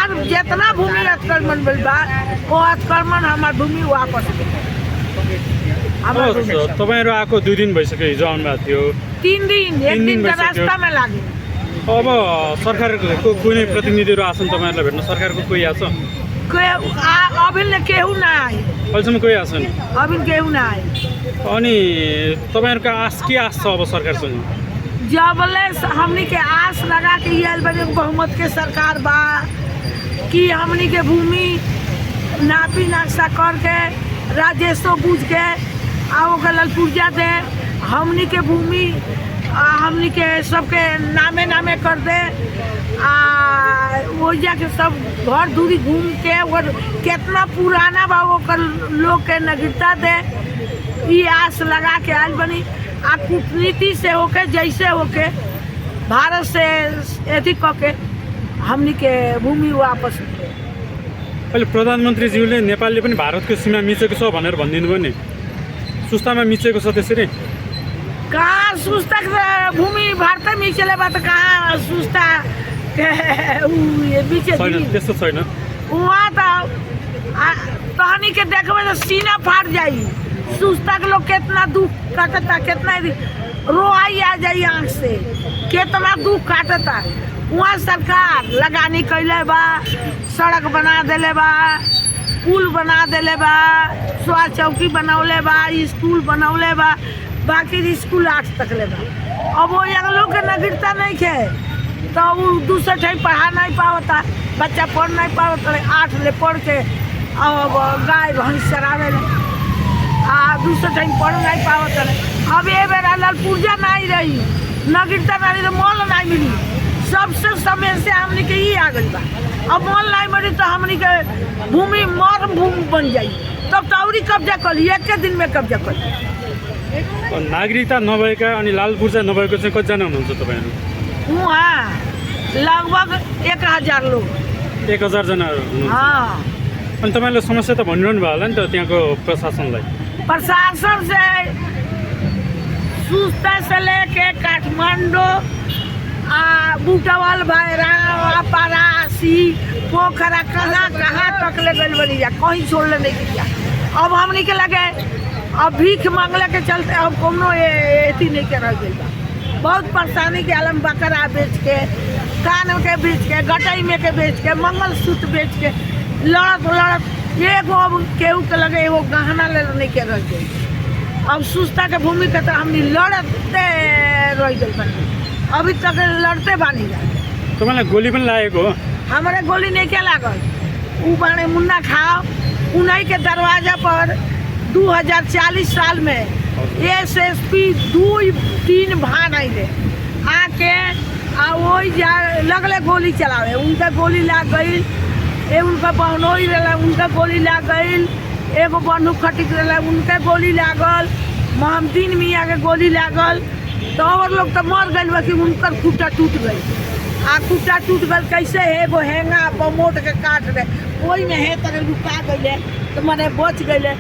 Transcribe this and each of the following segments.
हमार जितना भूमि अतिक्रमण भइल बा वो अतिक्रमण हमार भूमि वापस तपाईँहरू आएको 2 दिन भइसक्यो, हिजो आउनुभएको थियो। 3 दिन, एक दिन का भइसक्यो। रास्ता में लागे। अब सरकारको कुनै प्रतिनिधिहरू आछन् तपाईँहरूलाई भेट्न? सरकारको कोही आछ? अभी केहू ना आए, अहिलेसम्म कोही आछन्? अभी केहू ना आए। अनि तपाईँहरूको आश के आश छ अब सरकारसँग? जबले हमनी के आस लगा के आयल बने बहुमत के सरकार बा कि हमनी के भूमि नापी नक्शा करके राजस्व बूझ के आओ ललपुर्जा दे, हमनी के भूमि हमनी के सबके नामे नामे कर दे। वो जाके सब घर दूरी घूम के और कितना पुराना बा वो लोग के नगरता दे, ये आस लगा के आयल बनी। आ कूटनीति से होके जैसे होके भारत से यदि के हमनी के भूमि वापस। अहिले प्रधानमन्त्रीज्यूले नेपालले पनि भारतको सीमा मिचेको छ भनेर भनिदिनु भयो नि, सुस्तामा मिचेको छ त्यसरी? कहाँ सुस्ता भूमि भारत में चले बा, कहाँ सुस्ता छैन, त्यस्तो छैन। वहाँ तहनी के देखबे तो सीना फाट जाई। सुस्ता के लोग कितना दुख काटता, कितना रोआई आ जाई आँख से, कितना दुख काटता। वहाँ सरकार लगानी कैले बा, सड़क बना देले बा, पुल बना देले बा, स्वास्थ्य चौकी बनौले बा, स्कूल बनौले बा, बाकी स्कूल 8 तक ले बा। अब वो लोग के नागरिकता नहीं है तो वो दूसरे टाइम पढ़ा नहीं पावता, बच्चा पढ़ नहीं पावता। 8 ले पढ़ के अब गाय भैंस चरावे दूसरे टाइम पढ़ नहीं पावता। अब ये बेरा ललपुर्जा नहीं रही, नागरिकता नहीं तो मोल नहीं मिली। सबसे समस्या हमनी के ये आ गई बा। अब मोल नहीं मिली तो हमनी के भूमि मर भूमि बन जाई, तब तो और कब्जा कर ली, एक दिन में कब्जा कर ली। नागरिकता नभएका अनि लालपुर्जा नभएको चाहिँ कतिजना हुनुहुन्छ तपाईँहरू? वहाँ लगभग 1000 लोग। 1000 जना हुनुहुन्छ। हाँ, अनि तपाईँले समस्या त भनिरहनु भयो होला नि त त्यहाँको प्रशासनलाई? प्रशासन से सुस्ता से लेके काठमांडू बुटवल भैरव परासी पोखरा कहाँ कहाँ तक ले गई बनी जा, कहीं छोड़ले नहीं किया। अब हमनी के लगे अब भीख मांगले के चलते अब कोनो एथी नहीं के रह गई बा। बहुत परेशानी के आलम, बकरा बेच के, कान के बेच के, गटई में के बेच के, मंगलसूत्र बेच के लड़त एगो अब केहू के लगे एगो गहना ले नहीं के रह गई। अब सुस्ता के भूमि के तो हमनी लड़ते रह गई बनी, अभी तक लड़ते बानी जा। तपाईँलाई गोली पनि लागेको हो? हमारे गोली नहीं क्या लागल, ऊ बाने मुन्ना खाओ उन्हीं के दरवाजा पर 2040 साल में SSP 2-3 भान आए आके वही जा लगले गोली चलावे। उनका गोली लाग गई, उनका बहनोई रहा उनका गोली लाग गई, एगो बंदूक खटिक रहा उनका गोली लागल, मोहम्मदीन मियाँ के गोली लागल। तो और लोग तो मर गए कि उनकर खूटा टूट गई। खूटा टूट गल कैसे है, एगो हेंगा बमोट के काट रहे, वही में है तरह लुका गए तो मैंने बच गए।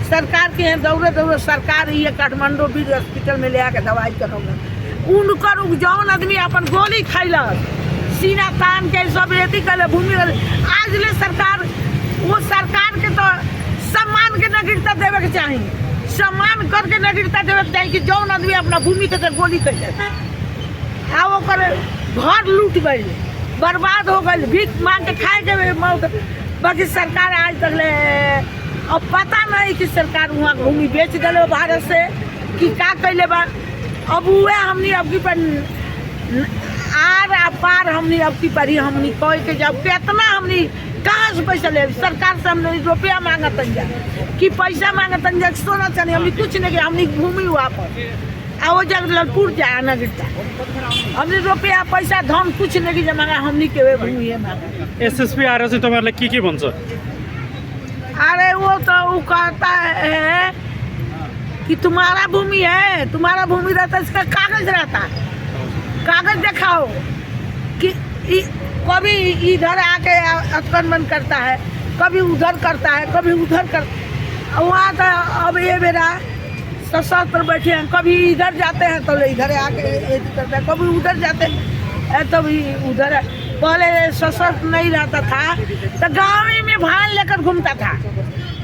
सरकार के यहाँ दौड़े सरकार ये काठमांडू बीर हॉस्पिटल में ले आके दवाई करौले। उनकर जौन आदमी अपन गोली खैलक सीना तान के सब रेती कर भूमि। आज ले सरकार वो सरकार के तो सम्मान के नागरिकता देवे के चाहिए, सम्मान करके नागरिकता देवे के चाहिए कि जौन आदमी अपना भूमि के गोली कैले वो करे घर लूट गई, बर्बाद हो गई, भीख मांग के खाए के मौत। बाकी सरकार आज तक ले अब पता नहीं कि सरकार वहाँ भूमि बेच दिले भारत से कि का कैले बा। अब हुए हमनी अब की पर आर पार हमनी अब की पर हमनी कह के जब कितना हमनी कहाँ से पैसा ले, सरकार से हमने रुपया मांगतन जा कि पैसा मांगतन जा, सोना चांदी हमनी कुछ नहीं, हमनी भूमि वापस आओ जब ललपुर जाए ना गिरता हमने रुपया पैसा धन कुछ नहीं जमा, हमनी के भूमि है मांगा। SSP आएर चाहिँ तपाईँहरूलाई के भन्छ? अरे वो तो वो कहता है कि तुम्हारा भूमि है, तुम्हारा भूमि रहता है, इसका कागज रहता है, कागज दिखाओ कि कभी इधर आके अतिक्रमण करता है, कभी उधर करता है, कभी उधर कर। वहाँ तो अब ये मेरा सशस्त्र बैठे हैं, कभी इधर जाते हैं तो इधर आके करते हैं, कभी उधर जाते हैं तो भी उधर पहले सशक्त नहीं रहता था तो गाँव में भान लेकर घूमता था।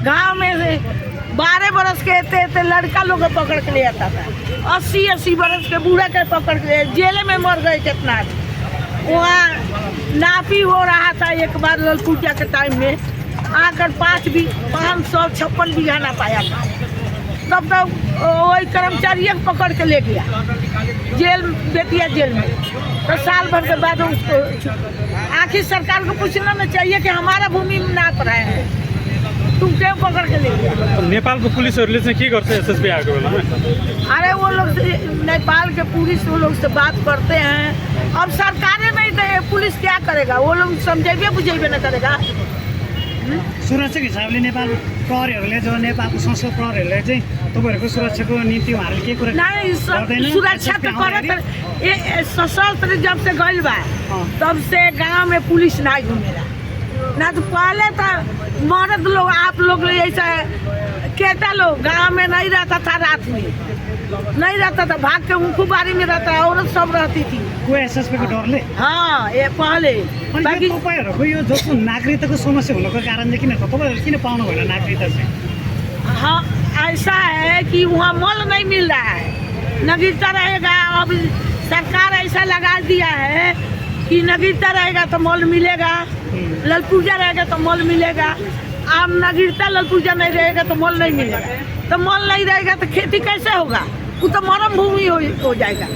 गांव में 12 बरस के थे लड़का लोग को पकड़ के ले आता था, 80 बरस के बूढ़ा के पकड़ के जेल में मर गए कितना। वहाँ नापी हो रहा था एक बार लल पूजा के टाइम में, आकर 556 बीघा ना पाया था। तब तक वही कर्मचारी पकड़ के ले गया जेल, बेतिया जेल में। तो साल भर के बाद उसको आखिर सरकार को पूछना न चाहिए कि हमारा भूमि में नाप रहे हैं, तुम क्यों पकड़ के ले गया। नेपालको पुलिसहरूले चाहिँ के गर्छ एसएसपी आएको बेलामा? अरे वो लोग नेपाल के पुलिस वो लोग से बात करते हैं। अब सरकारें नहीं तो पुलिस क्या करेगा, वो लोग समझेबे बुझेबे न करेगा। सुरक्षाको हिसाबले नेपाल प्रहरीहरूले जो नेपालको संसद प्रहरीहरूले चाहिँ तपाईँहरूको सुरक्षाको निम्ति उहाँहरूले के कुरा नहीं सुरक्षा तो करत, ये सशस्त्र जब से गइल बा तब से गांव में पुलिस नहीं घूमेला। ना तो पहले तो मर्द लोग आप लोग ऐसा केटा लोग गांव में नहीं रहता था, रात में नहीं रहता था, भाग के उनको बारी में रहता, औरत सब रहती थी। कोही एसएसपीको डरले? हाँ ये पहले। बाकी तपाईँहरूको यो जस्तो नागरिकताको समस्या हुनुको कारण चाहिँ किन तपाईँहरू किन पाउनु भएन नागरिकता चाहिँ? हाँ ऐसा है कि वहाँ मल नहीं मिल रहा है, नागरिकता रहेगा। अब सरकार ऐसा लगा दिया है कि नागरिकता रहेगा तो मल मिलेगा, ललपूजा रहेगा तो मल मिलेगा। अब नागरिकता ललपूजा नहीं रहेगा तो मल नहीं मिलेगा, तो मल नहीं रहेगा तो खेती कैसे होगा, वो तो मरम भूमि हो जाएगा।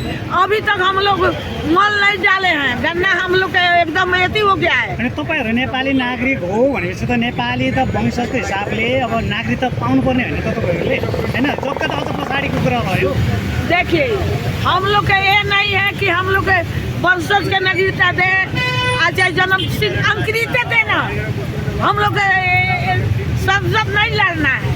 अभी तक हम लोग मल नहीं डाले हैं, गन्ना हम लोग का एकदम एती हो गया है। अनि तपाईँहरू नेपाली नागरिक हो भनेपछि त नेपाली त वंशजको हिसाबले अब नागरिकता पाउनुपर्ने होइन त तपाईँहरूले, होइन? जग्गा त अझ पछाडिको कुरा भयो। देखिए हम लोग का ये नहीं है कि हम लोग के वंशज के नागरिकता दे, अच्छा जन्म अंकृत देना, हम लोग संसद नहीं लड़ना है,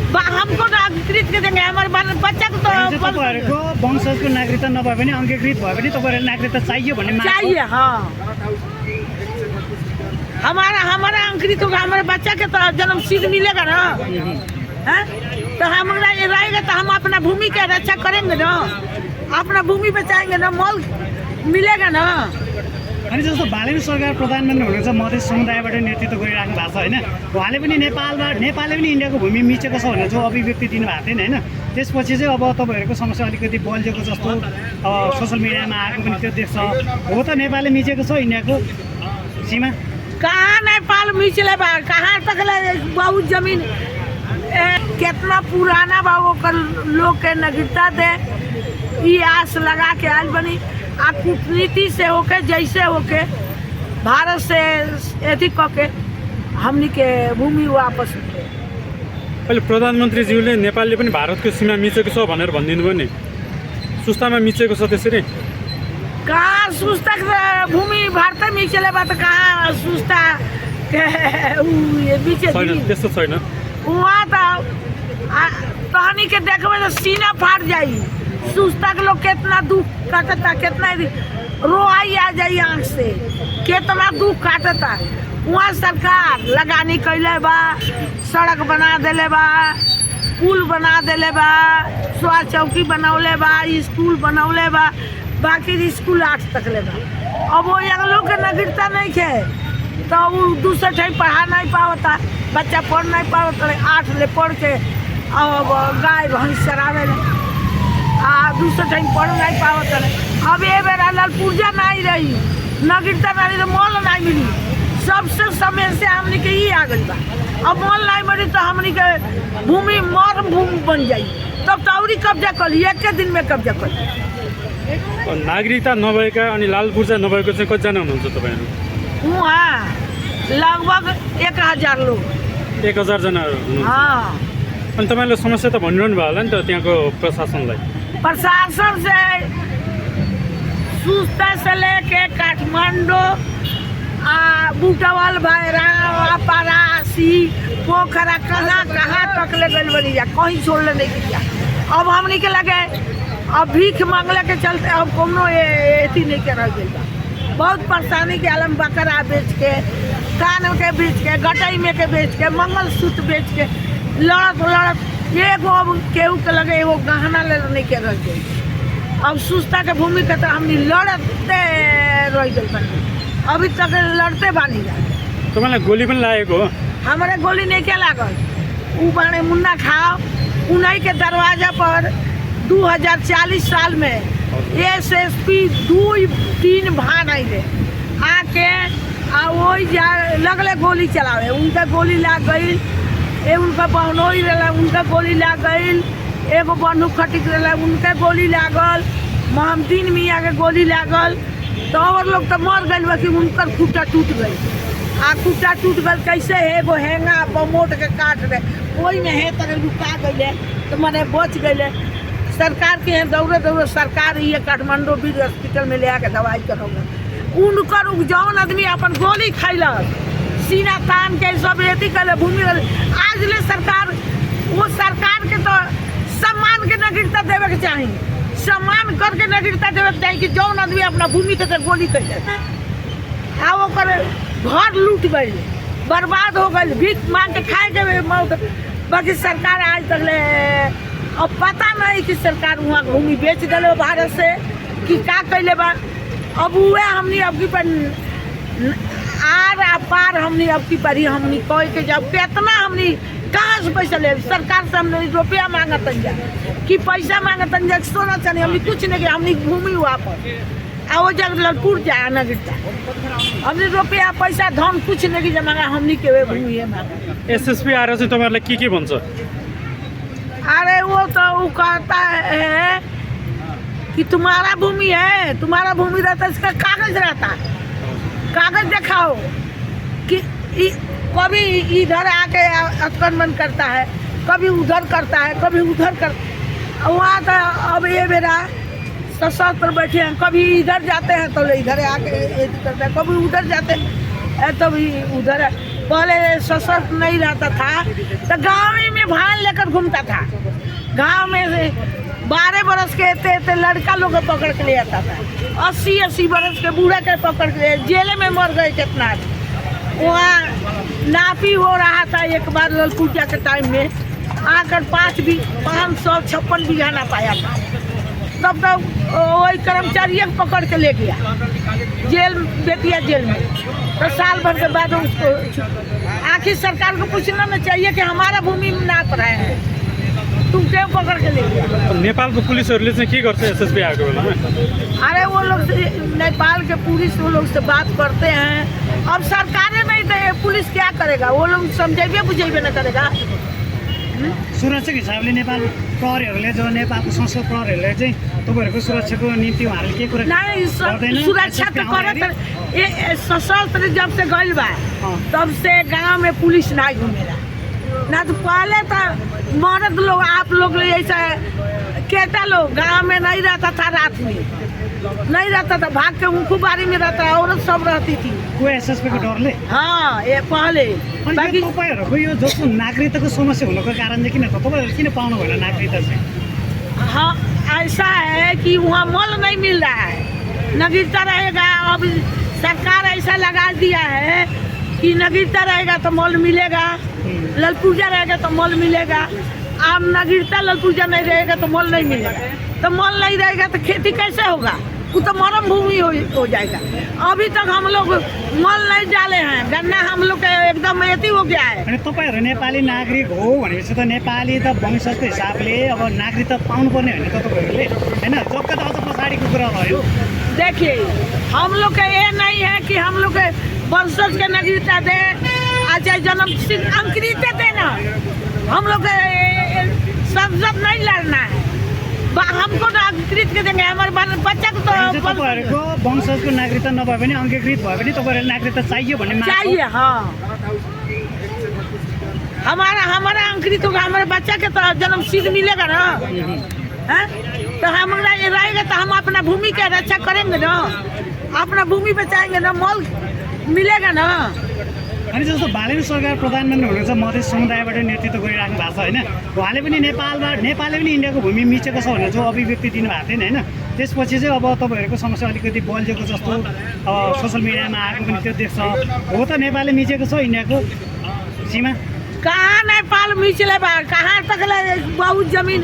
हमको तो अंकृत के देंगे, हमारे बच्चा को तो तपाईँहरूको वंशजको नागरिकता नभए पनि अङ्गीकृत भए पनि तपाईँहरूले नागरिकता चाहियो भन्ने माग चाहिए। हाँ हमारा अंकृत होगा, हमारे बच्चा के तो जन्म सिद्ध मिलेगा ना, है? तो हमारा ये रहेगा तो हम अपना भूमि की रक्षा करेंगे ना, अपना भूमि बचाएंगे ना, मल मिलेगा ना। अनि जस्तो बालेन सरकार प्रधानमन्त्री हुनुहुन्छ, मधेस समुदायबाट नेतृत्व गरिराख्नु भएको छ, होइन? उहाँले पनि नेपालले पनि इन्डियाको भूमि मिचेको छ भनेर जो अभिव्यक्ति दिनुभएको थियो, होइन? त्यसपछि चाहिँ अब तपाईँहरूको समस्या अलिकति बल्झेको जस्तो सोसियल मिडियामा आएको पनि त्यो देख्छ। हो त नेपालले मिचेको छ इन्डियाको सीमा? कहाँ नेपाल मिचले बा, कहाँ तक बहुत जमीन कितना पुराना बा, वो लोग के नागरिकता दे ये आस लगा के आज बनी। आ कूटनीति से होके जैसे होके भारत से एथी के हमनी के भूमि वापस। अहिले प्रधानमन्त्रीज्यूले नेपालले पनि भारतको सीमा मिचेको छ भनेर भनिदिनु भयो नि, सुस्तामा मिचेको छ त्यसरी? कहाँ सुस्ता भूमि भारत मिचले बा, कहाँ सुस्ता छैन, त्यस्तो छैन। वहाँ तो तहनी के देखबे तो सीना फाट जाई। सुस्ता के लोग कितना दुख काटता, कितना रोआई आ जाई आँख से, कितना दुख काटता। वहाँ सरकार लगानी कैले बा, सड़क बना देले बा, पुल बना देले बा, स्वास्थ्य चौकी बनौले बा, स्कूल बनौले बा, बाकी स्कूल 8 तक ले बा। अब वो लोग के नागरिकता नहीं खे तो वो दूसरे टाइम पढ़ा नहीं पावता, बच्चा पढ़ नहीं पावता, 8 ले पढ़ के अब गाय भैंस चरावे दूसरे टाइम पढ़ नहीं पावत। अब ये बेरा ललपूजा नहीं रही, नागरिकता नहीं तो मॉल नहीं मिली, सबसे समय से हमने के ये आ गई बा। अब मॉल नहीं मिली तो हमने के भूमि मर भूमि बन जाई, तब तो और कब्जा कर ली, एक दिन में कब्जा कर ली। नागरिकता नभएका अनि लाल पूर्जा नभएको चाहिँ कतिजना हुनुहुन्छ तपाईँहरू? वहाँ लगभग 1000 लोग। 1000 जना हुनुहुन्छ? हाँ। अनि तपाईँले समस्या त भनिरहनु भयो होला नि त त्यहाँको प्रशासनलाई? प्रशासन से सुस्ता से लेके काठमांडू बुटवल भैरव परासी पोखरा कहाँ तक ले गई बनी जा, कहीं छोड़ले नहीं किया। अब हमने के लगे अब भीख मांगले के चलते अब कोनो एथी नहीं के रह गई। बहुत परेशानी के आलम, बकरा बेच के, कान के बेच के, गटई में के बेच के, मंगलसूत्र बेच के लड़त एगो अब केहू के लगे एगो गहना ले नहीं के रह गई। अब सुस्ता के भूमि के तो हमने लड़ते रह गई बनी। अभी तक लड़ते बानी जा। तपाईँलाई गोली पनि लागेको हो? हमारे गोली नहीं क्या लागल। ऊ बाने मुन्ना खाओ, उन्हीं के दरवाजा पर 2040 साल में SSP 2-3 भान आइले आके वही जा लगले गोली चलावे। उनका गोली लाग गई, उनका बहनोई रहा, उनका गोली लाग गई, एगो बंदूक खटिक रहा, उनका गोली लागल, मोहम्मदीन मियाँ के गोली लागल। तो और लोग तो मर गए कि उनकर खूटा टूट गई। खूटा टूट गल कैसे है, एगो हेंगा बमोट के काट रहे, वही में है तरह रुका गए तो मैंने बच गए। सरकार के हैं दौड़े दौड़े सरकार ये काठमांडू बीर हॉस्पिटल में ले आके दवाई करोगे। उनकर जौन आदमी अपन गोली खैलक सीना तान के सब रेती कर भूमि आज ले सरकार वो सरकार के तो सम्मान के नागरिकता देवे के चाहिए, सम्मान करके नागरिकता देवे के चाहिए कि जौन आदमी अपना भूमि के तो गोली कैले ओकर घर लूट गई, बर्बाद हो गई, भीख मांग के खाए के मौत। बाकी सरकार आज तक ले अब पता नहीं कि सरकार वहाँ भूमि बेच दिले भारत से कि का कैले बा। अब हुए हमनी अब की पर आर पार हमनी अब की परी हमनी कह के जब कितना हमनी कहाँ से पैसा ले सरकार से हमने रुपया मांगत जा कि पैसा मांगत जा सोना चाहिए हमनी कुछ नहीं किया। हमनी भूमि वापस आ वो जग ललपुर जाए ना गिरता हमने रुपया पैसा धन कुछ नहीं कि मांगा हमनी के भूमि है मांगा। SSP आएर चाहिँ तपाईँहरूलाई के भन्छ? अरे वो तो वो कहता है कि तुम्हारा भूमि है, तुम्हारा भूमि रहता है, इसका कागज रहता है, कागज दिखाओ कि कभी इधर आके आक्रमण करता है, कभी उधर करता है, कभी उधर कर। वहाँ तो अब ये मेरा सशस्त्र बैठे हैं, कभी इधर जाते हैं तो इधर आके करते हैं, कभी उधर जाते हैं तो भी उधर। पहले सशस्त्र नहीं रहता था तो गाँव में भान लेकर घूमता था, गांव में 12 बरस के थे लड़का लोग पकड़ के ले आता था, 80 बरस के बूढ़ा के पकड़ के जेल में मर गए कितना। वहाँ नापी हो रहा था एक बार ललपूजा के टाइम में आकर 556 बीघा ना पाया था, तब तक वही कर्मचारी पकड़ के ले गया जेल, बेतिया जेल में। तो साल भर के बाद उसको आखिर सरकार को पूछना न चाहिए कि हमारा भूमि नाप रहे हैं, तुम क्यों पकड़ के ले गया। नेपालको पुलिसहरूले चाहिँ के गर्छ SSP आएको बेलामा? अरे वो लोग नेपाल के पुलिस वो लोग से बात करते हैं। अब सरकारें नहीं तो पुलिस क्या करेगा, वो लोग समझेबे बुझेबे न करेगा। सुरक्षाको हिसाबले नेपाल प्रहरीहरूले जो नेपालको संसद प्रहरीहरूले चाहिँ तपाईँहरूको सुरक्षाको निम्ति उहाँहरूले के कुरा नहीं सुरक्षा तो करत ये सशस्त्र जब से गइल बा तब से गांव में पुलिस नहीं घूमेला ना। तो पहले तो मर्द लोग आप लोग ऐसा केटा लोग गांव में नहीं रहता था, रात में नहीं रहता था, भाग के उनको बारी में रहता, औरत सब रहती थी। कोही SSP को डरले? हाँ ये पहले बाकी तपाईँहरूको यो जस्तो नागरिकताको समस्या हुनुको कारण चाहिँ किन तपाईँहरू किन पाउनु भएन नागरिकता चाहिँ? हाँ ऐसा है कि वहाँ मल नहीं मिल रहा है, नागरिकता रहेगा। अब सरकार ऐसा लगा दिया है कि नागरिकता रहेगा तो मल मिलेगा, ललपूजा रहेगा तो मल मिलेगा। अब नागरिकता ललपूजा नहीं रहेगा तो मल नहीं मिलेगा, तो मल नहीं रहेगा तो खेती कैसे होगा, वो तो मरम भूमि हो जाएगा। अभी तक हम लोग मल नहीं डाले हैं, गन्ना हम लोग का एकदम यति हो गया है। अनि तपाईँहरू नेपाली नागरिक हो भनेपछि त नेपाली त वंशजको हिसाबले अब नागरिकता पाउनुपर्ने होइन त तपाईँहरूले होइन, जबका त अझ पछाडिको कुरा भयो। देखिए हम लोग का ये नहीं है कि हम लोग के वंशज के नागरिकता दे, अच्छा जन्म अंकृत देना, हम लोग संसद नहीं लड़ना है, हमको अंकृत के देंगे, हमारे बच्चा को तो तपाईँहरूको वंशजको नागरिकता नभए पनि अङ्गीकृत भए पनि तपाईँहरूले नागरिकता चाहिए भन्ने माग चाहिए। हाँ हमारा अंकृत होगा, हमारे बच्चा के तो जन्म सिद्ध मिलेगा ना, है? तो हमारा ये रहेगा तो हम अपना भूमि की रक्षा करेंगे ना, अपना भूमि बचाएंगे ना, मल मिलेगा ना। अनि जस्तो बालेन सरकार प्रधानमन्त्री हुनुहुन्छ, मधेस समुदायबाट नेतृत्व गरिराख्नु भएको छ होइन, उहाँले पनि नेपालले पनि इन्डियाको भूमि मिचेको छ भनेर जो अभिव्यक्ति दिनुभएको थियो होइन, त्यसपछि चाहिँ अब तपाईँहरूको समस्या अलिकति बल्झेको जस्तो सोसियल मिडियामा आएको पनि त्यो देख्छ। हो त नेपालले मिचेको छ इन्डियाको सीमा? कहाँ नेपाल मिचले बा, कहाँ तक बहुत जमीन